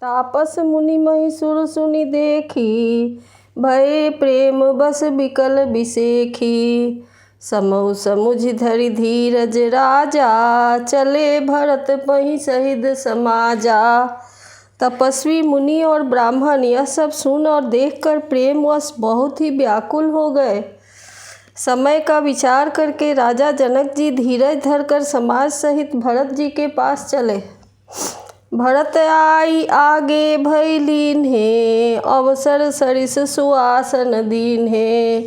तापस मुनि महिषुर सुनि देखी, भय प्रेम बस बिकल बिसेखी। समहु समुझि धरि धीरज राजा, चले भरत पहि सहित समाजा। तपस्वी मुनि और ब्राह्मण यह सब सुन और देखकर प्रेमवश बहुत ही व्याकुल हो गए। समय का विचार करके राजा जनक जी धीरज धरकर समाज सहित भरत जी के पास चले। भरत आई आगे भय लीन्हे, अवसर सरिस सुआसन दीन्हे।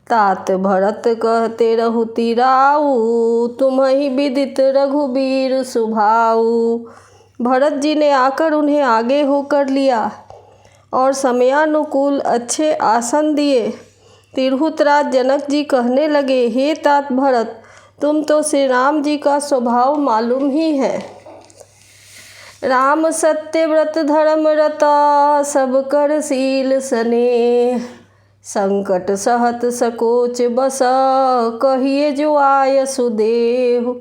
तात भरत कहते रहु तिराऊ, तुम्हि विदित रघुबीर सुभाऊ। भरत जी ने आकर उन्हें आगे होकर लिया और समयानुकूल अच्छे आसन दिए। तिरहुतराज जनक जी कहने लगे, हे तात भरत, तुम तो श्री राम जी का स्वभाव मालूम ही है। राम सत्य व्रत धर्म रता, सब कर शील स्नेह। संकट सहत सकोच बस, कहिए जो आय सुदेहु।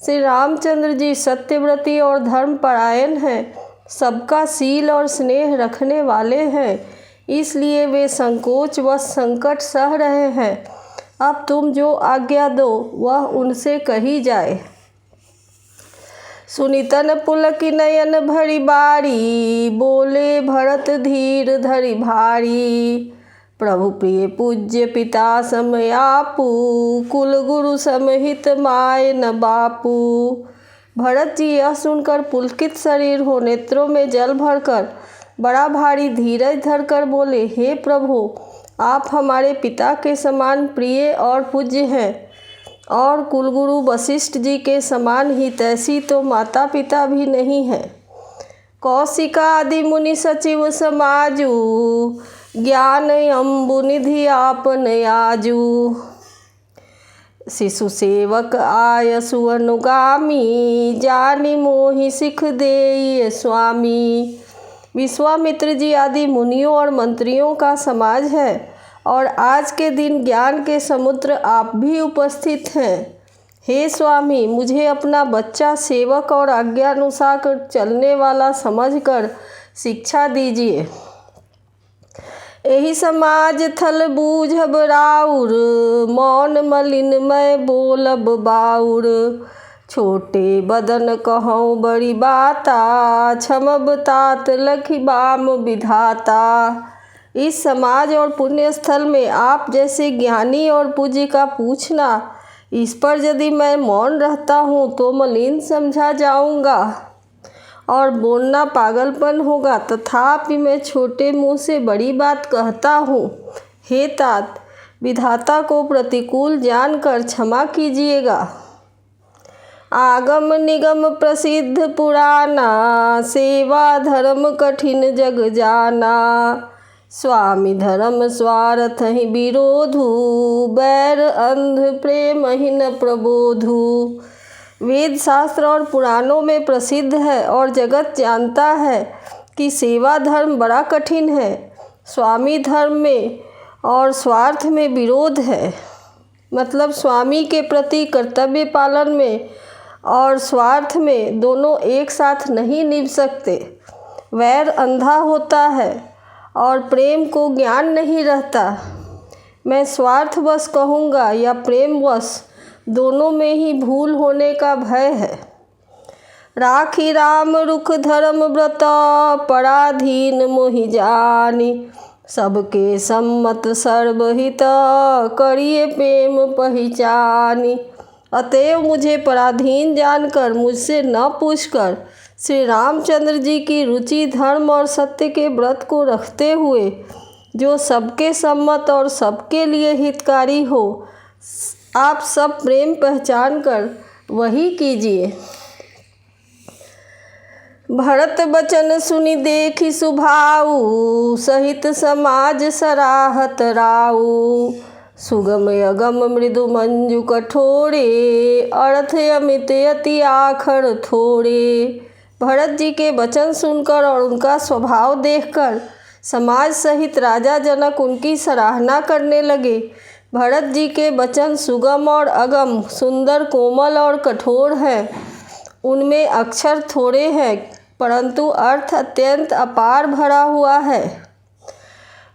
श्री रामचंद्र जी सत्यव्रती और धर्मपरायण हैं, सबका शील और स्नेह रखने वाले हैं, इसलिए वे संकोच व संकट सह रहे हैं। अब तुम जो आज्ञा दो वह उनसे कही जाए। सुनितन पुलक नयन भरि बारी, बोले भरत धीर धरि भारी। प्रभु प्रिय पूज्य पिता सम आपू, कुल गुरु समहित माय न बापू। भरत जी यह सुनकर पुलकित शरीर हो नेत्रों में जल भरकर बड़ा भारी धीरज धरकर बोले, हे प्रभु, आप हमारे पिता के समान प्रिय और पूज्य हैं और कुलगुरु वशिष्ठ जी के समान ही तैसी तो माता पिता भी नहीं है। कौशिका आदि मुनि सचिव समाजू, ज्ञान अम्बु निधि आपन आजू। शिशु सेवक आय सुअनुगामी, जानि मोहि सिख देय स्वामी। विश्वामित्र जी आदि मुनियों और मंत्रियों का समाज है और आज के दिन ज्ञान के समुद्र आप भी उपस्थित हैं। हे स्वामी, मुझे अपना बच्चा सेवक और आज्ञानुसार चलने वाला समझकर शिक्षा दीजिए। एहि समाज थल बूझब राउर, मौन मलिन मैं बोलब बाउर। छोटे बदन कहूँ बड़ी बाता, क्षमब तात लखि बाम विधाता। इस समाज और पुण्य स्थल में आप जैसे ज्ञानी और पूज्य का पूछना, इस पर यदि मैं मौन रहता हूँ तो मलिन समझा जाऊँगा और बोलना पागलपन होगा। तथापि मैं छोटे मुँह से बड़ी बात कहता हूँ। हे तात, विधाता को प्रतिकूल जानकर क्षमा कीजिएगा। आगम निगम प्रसिद्ध पुराना, सेवा धर्म कठिन जग जाना। स्वामी धर्म स्वार्थ ही विरोधु, बैर अंध प्रेम ही न प्रबोधु। वेद शास्त्र और पुराणों में प्रसिद्ध है और जगत जानता है कि सेवा धर्म बड़ा कठिन है। स्वामी धर्म में और स्वार्थ में विरोध है, मतलब स्वामी के प्रति कर्तव्य पालन में और स्वार्थ में दोनों एक साथ नहीं निभ सकते। वैर अंधा होता है और प्रेम को ज्ञान नहीं रहता। मैं स्वार्थवश कहूँगा या प्रेमवश, दोनों में ही भूल होने का भय है। राखी राम रुख धर्म व्रत, पराधीन मोहि जानी। सबके सम्मत सर्वहित, करिए प्रेम पहचानी। अतएव मुझे पराधीन जानकर मुझसे न पूछकर श्री रामचंद्र जी की रुचि धर्म और सत्य के व्रत को रखते हुए जो सबके सम्मत और सबके लिए हितकारी हो, आप सब प्रेम पहचान कर वही कीजिए। भरत बचन सुनि देखि सुभाऊ, सहित समाज सराहत राऊ। सुगम अगम मृदु मंजु कठोरे, अर्थ अमित अति आखर थोड़े। भरत जी के वचन सुनकर और उनका स्वभाव देखकर समाज सहित राजा जनक उनकी सराहना करने लगे। भरत जी के वचन सुगम और अगम, सुंदर, कोमल और कठोर हैं। उनमें अक्षर थोड़े हैं परंतु अर्थ अत्यंत अपार भरा हुआ है।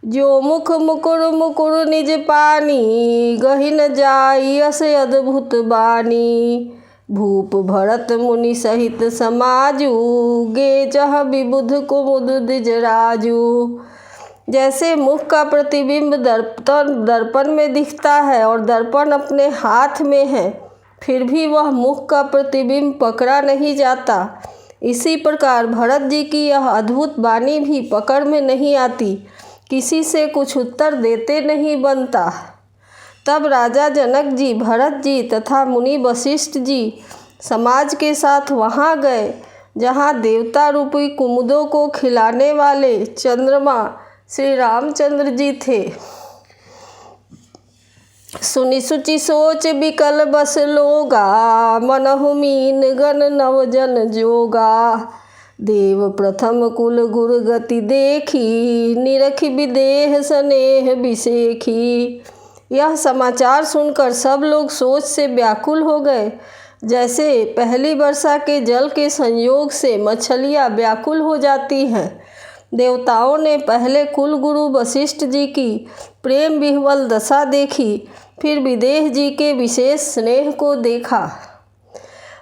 जो मुख मुकुर मुकुर निज पानी, गहिन जाई अस अद्भुत बानी। भूप भरत मुनि सहित समाजू, गे जह विबुध कुमुद द्विज राजू। जैसे मुख का प्रतिबिंब दर्पण में दिखता है और दर्पण अपने हाथ में है, फिर भी वह मुख का प्रतिबिंब पकड़ा नहीं जाता, इसी प्रकार भरत जी की यह अद्भुत वाणी भी पकड़ में नहीं आती, किसी से कुछ उत्तर देते नहीं बनता। तब राजा जनक जी, भरत जी तथा मुनि वशिष्ठ जी समाज के साथ वहाँ गए जहाँ देवता रूपी कुमुदों को खिलाने वाले चंद्रमा श्री रामचंद्र जी थे। सुनि सुचि सोच विकल बस लोगा, मनहु मीन गण नव जन जोगा। देव प्रथम कुल गुर गति देखी, निरखि विदेह स्नेह बिसेखी। यह समाचार सुनकर सब लोग सोच से व्याकुल हो गए, जैसे पहली वर्षा के जल के संयोग से मछलियाँ व्याकुल हो जाती हैं। देवताओं ने पहले कुल गुरु वशिष्ठ जी की प्रेम विह्वल दशा देखी, फिर विदेह जी के विशेष स्नेह को देखा।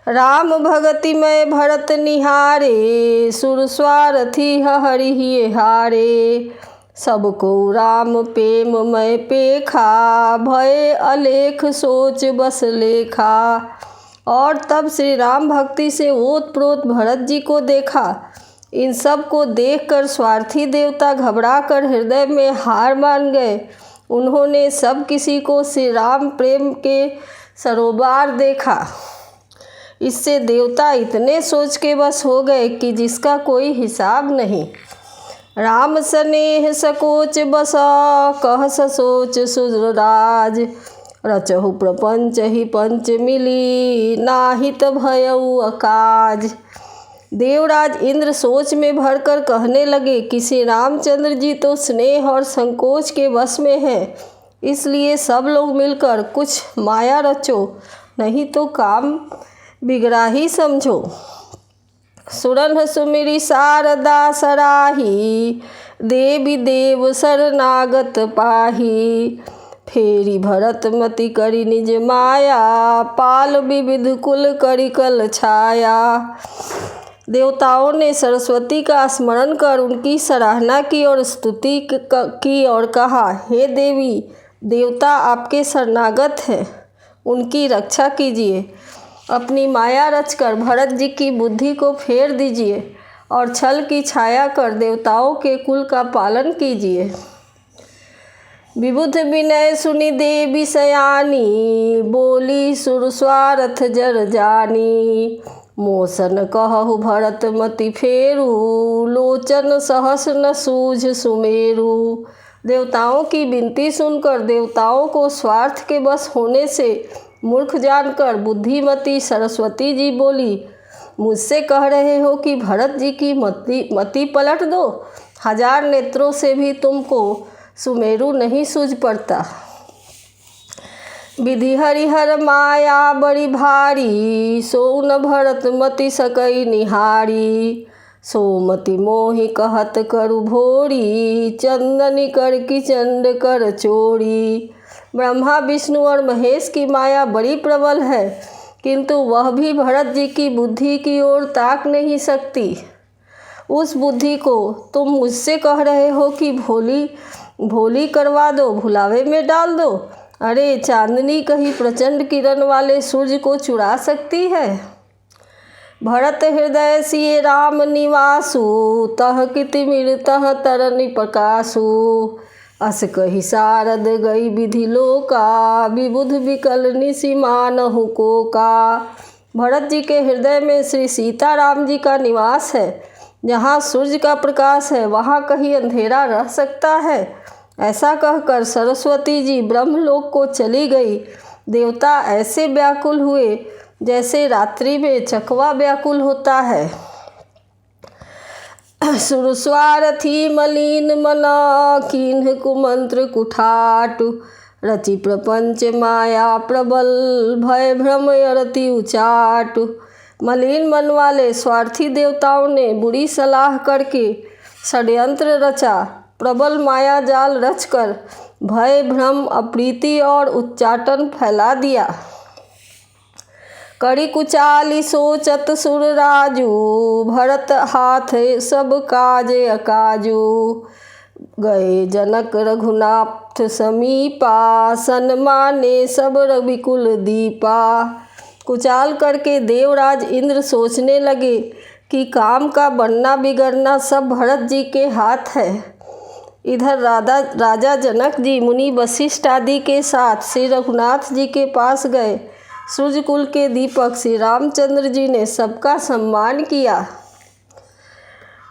राम भगति में भरत निहारे, सुर स्वारथी हरि हारे। सबको राम प्रेम मैं पेखा, भय अलेख सोच बस लेखा। और तब श्री राम भक्ति से ओतप्रोत भरत जी को देखा। इन सब को देखकर स्वार्थी देवता घबराकर हृदय में हार मान गए। उन्होंने सब किसी को श्री राम प्रेम के सरोबार देखा। इससे देवता इतने सोच के बस हो गए कि जिसका कोई हिसाब नहीं। राम स्नेह सकोच बसा, कह सोच सुरराज। रचहु प्रपंच ही पंच मिली, नाहित भयउ अकाज। देवराज इंद्र सोच में भरकर कहने लगे कि श्री रामचंद्र जी तो स्नेह और संकोच के वश में हैं, इसलिए सब लोग मिलकर कुछ माया रचो, नहीं तो काम बिगड़ा ही समझो। सुरन सुमिरी शारदा सराही, देवी देव शरणागत पाही। फेरी भरत मति करी निज माया, पाल विविध कुल करी कल छाया। देवताओं ने सरस्वती का स्मरण कर उनकी सराहना की और स्तुति की और कहा, हे देवी, देवता आपके शरणागत हैं, उनकी रक्षा कीजिए। अपनी माया रचकर भरत जी की बुद्धि को फेर दीजिए और छल की छाया कर देवताओं के कुल का पालन कीजिए। विबुध विनय सुनि देवी सयानी, बोली सुर स्वारथ जर जानी। मोसन कहु भरत मति फेरू, लोचन सहस न सूझ सुमेरु। देवताओं की विनती सुनकर देवताओं को स्वार्थ के बस होने से मूर्ख जानकर बुद्धिमती सरस्वती जी बोली, मुझसे कह रहे हो कि भरत जी की मति पलट दो। 1000 नेत्रों से भी तुमको सुमेरु नहीं सूझ पड़ता। विधि हरिहर माया बड़ी भारी, सो न भरत मति सकई निहारी। सोमति मोहि कहत करु भोरी, चंदनी कर की चंड कर चोरी। ब्रह्मा विष्णु और महेश की माया बड़ी प्रबल है, किंतु वह भी भरत जी की बुद्धि की ओर ताक नहीं सकती। उस बुद्धि को तुम मुझसे कह रहे हो कि भोली करवा दो, भुलावे में डाल दो। अरे चांदनी कहीं प्रचंड किरण वाले सूर्य को चुरा सकती है। भरत हृदय सिए राम निवासु, तह कितिमिर तह तरनि प्रकाशु। अस कही सारद गई विधि लोका, विबुध विकल निशिमानहु कोका। भरत जी के हृदय में श्री सीताराम जी का निवास है। जहाँ सूर्य का प्रकाश है वहाँ कहीं अंधेरा रह सकता है। ऐसा कहकर सरस्वती जी ब्रह्मलोक को चली गई। देवता ऐसे व्याकुल हुए जैसे रात्रि में चकवा व्याकुल होता है। सुरस्वारथी मलिन मना, कीन्ह कुमंत्र कुठाटु। रचि प्रपंच माया प्रबल, भय भ्रम अरति उचाटु। मलिन मन वाले स्वार्थी देवताओं ने बुरी सलाह करके षड्यंत्र रचा, प्रबल माया जाल रचकर भय, भ्रम, अप्रीति और उच्चाटन फैला दिया। कड़ी कुचाली सोचत सुर राजू, भरत हाथ सब काज अकाजू। गए जनक रघुनाथ समीपा, सन्माने सब रविकुल दीपा। कुचाल करके देवराज इंद्र सोचने लगे कि काम का बनना बिगड़ना सब भरत जी के हाथ है। इधर राजा जनक जी मुनि वशिष्ठ आदि के साथ श्री रघुनाथ जी के पास गए। सूर्यकुल के दीपक श्री रामचंद्र जी ने सबका सम्मान किया।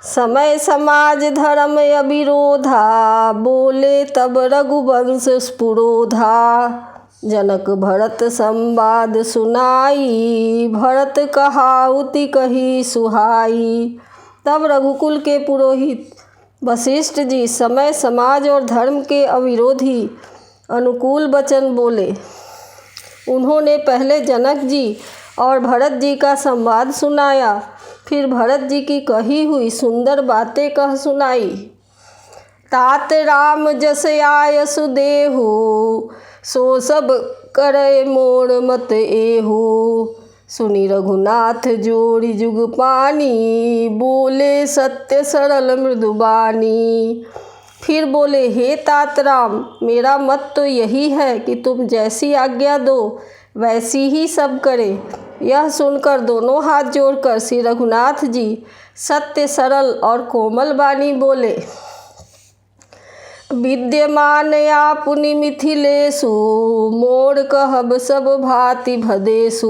समय समाज धर्म अविरोधा, बोले तब रघुवंश स्फुरोधा। जनक भरत संवाद सुनाई, भरत कहाउति कही सुहाई। तब रघुकुल के पुरोहित वशिष्ठ जी समय, समाज और धर्म के अविरोधी अनुकूल वचन बोले। उन्होंने पहले जनक जी और भरत जी का संवाद सुनाया, फिर भरत जी की कही हुई सुंदर बातें कह सुनाई। तात राम जस आय सुदेहु, सो सब करे मोड़ मत एहू। सुनी रघुनाथ जोड़ी जुग पानी, बोले सत्य सरल मृदुबानी। फिर बोले, हे तात राम, मेरा मत तो यही है कि तुम जैसी आज्ञा दो वैसी ही सब करे। यह सुनकर दोनों हाथ जोड़कर श्री रघुनाथ जी सत्य, सरल और कोमल वाणी बोले। विद्यमान आपुनि मिथिलेषु, मोर कहब सब भांति भदेषु।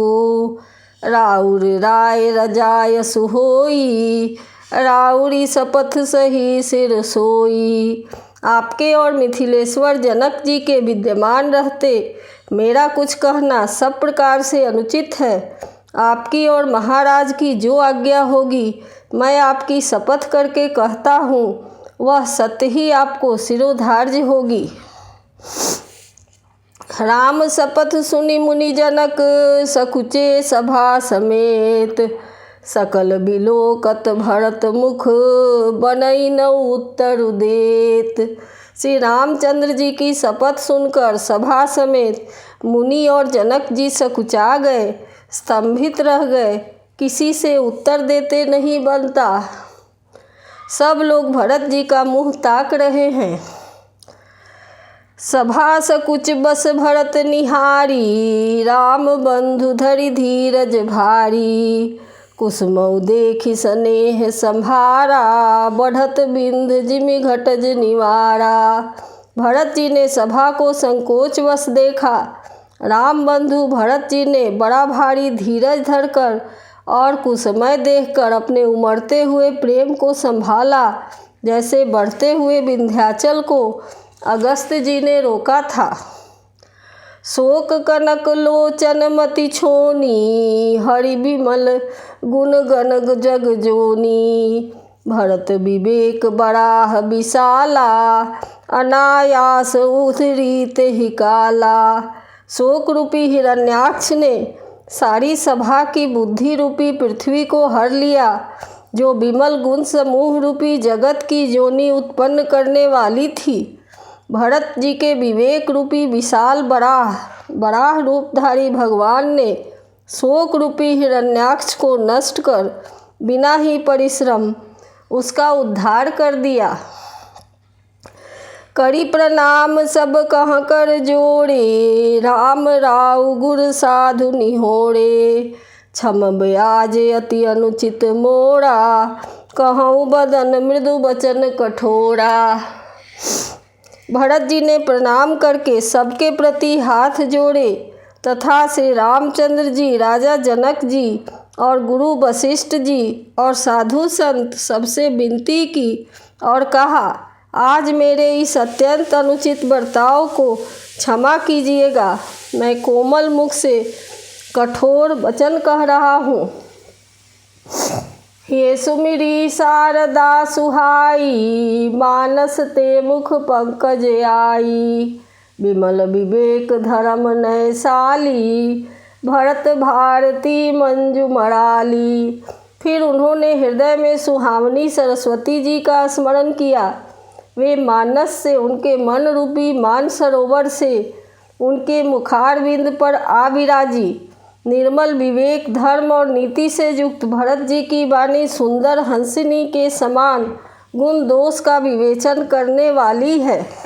राउर राय रजायसु होई, राउरी शपथ सही सिर सोई। आपके और मिथिलेश्वर जनक जी के विद्यमान रहते मेरा कुछ कहना सब प्रकार से अनुचित है। आपकी और महाराज की जो आज्ञा होगी मैं आपकी शपथ करके कहता हूँ, वह सत्य ही आपको शिरोधार्य होगी। राम शपथ सुनि मुनि जनक, सकुचे सभा समेत। सकल बिलोकत भरत मुख, बनई न उत्तर देत। श्री रामचंद्र जी की शपथ सुनकर सभा समेत मुनि और जनक जी सकुचा गए, स्तंभित रह गए, किसी से उत्तर देते नहीं बनता। सब लोग भरत जी का मुंह ताक रहे हैं। सभा सकुच बस भरत निहारी, राम बंधु धरि धीरज भारी। कुसुमऊ देखि स्नेह संभारा, बढ़त बिंध जिमि घटज निवारा। भरत जी ने सभा को संकोचवश देखा। राम बंधु भरत जी ने बड़ा भारी धीरज धरकर और कुसुमय देखकर अपने उमड़ते हुए प्रेम को संभाला, जैसे बढ़ते हुए विंध्याचल को अगस्त जी ने रोका था। शोक कनक लोचन मति छोनी, हरि विमल गुण गण जग जोनी। भरत विवेक बराह विशाला, अनायास उधरीत ही काला। शोक रूपी हिरण्याक्ष ने सारी सभा की बुद्धि रूपी पृथ्वी को हर लिया, जो विमल गुण समूह रूपी जगत की जोनी उत्पन्न करने वाली थी। भरत जी के विवेक रूपी विशाल बराह रूपधारी भगवान ने शोक रूपी हिरण्याक्ष को नष्ट कर बिना ही परिश्रम उसका उद्धार कर दिया। करी प्रणाम सब कह कर जोड़े, राम राव गुर साधु निहोड़े। क्षम ब्याज अति अनुचित मोरा, कहूँ बदन मृदु वचन कठोरा। भरत जी ने प्रणाम करके सबके प्रति हाथ जोड़े तथा श्री रामचंद्र जी, राजा जनक जी और गुरु वशिष्ठ जी और साधु संत सबसे विनती की और कहा, आज मेरे इस अत्यंत अनुचित बर्ताव को क्षमा कीजिएगा। मैं कोमल मुख से कठोर वचन कह रहा हूँ। ये सुमिरी शारदा सुहाई, मानस ते मुख पंकज आई। विमल विवेक धर्म नयसाली, भरत भारती मंजू मराली। फिर उन्होंने हृदय में सुहावनी सरस्वती जी का स्मरण किया। वे मानस से उनके मन रूपी मानसरोवर से उनके मुखारविंद पर आ विराजी। निर्मल विवेक, धर्म और नीति से युक्त भरत जी की वाणी सुंदर हंसिनी के समान गुण दोष का विवेचन करने वाली है।